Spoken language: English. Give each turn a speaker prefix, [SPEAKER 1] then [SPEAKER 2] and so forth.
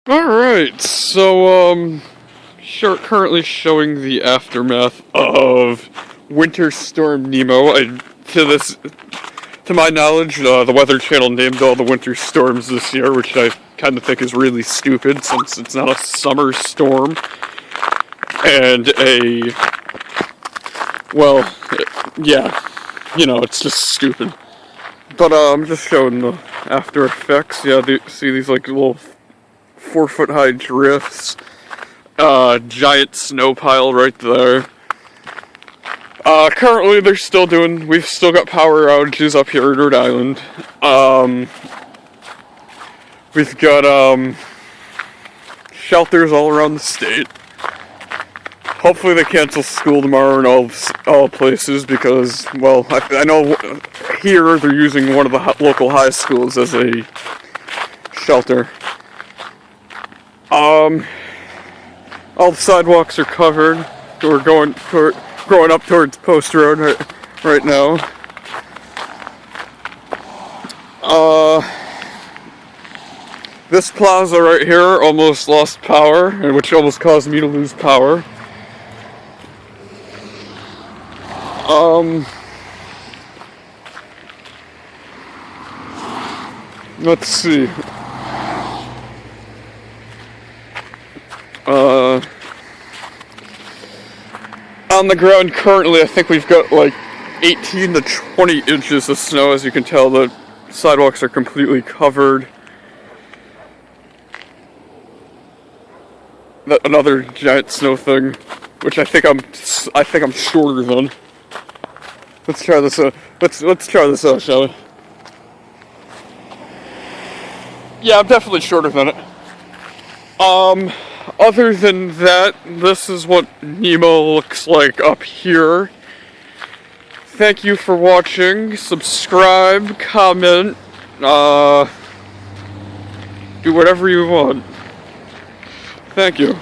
[SPEAKER 1] Alright, so, currently showing the aftermath of Winter Storm Nemo. To my knowledge, the Weather Channel named all the winter storms this year, which I kind of think is really stupid, since it's not a summer storm. And it's just stupid. But, I'm just showing the after effects. Yeah, see these, like, little 4-foot-high drifts, giant snow pile right there. Currently we've still got power outages up here in Rhode Island. We've got, shelters all around the state. Hopefully they cancel school tomorrow in all places because, well, I know here they're using one of the local high schools as a shelter. All the sidewalks are covered. We're going up towards Post Road right now. This plaza right here almost lost power, which almost caused me to lose power. Let's see. On the ground currently, I think we've got like 18 to 20 inches of snow. As you can tell, the sidewalks are completely covered. Another giant snow thing, which I think I'm shorter than. Let's try this out. Let's try this out, shall we? Yeah, I'm definitely shorter than it. Other than that, this is what Nemo looks like up here. Thank you for watching. Subscribe, comment, do whatever you want. Thank you.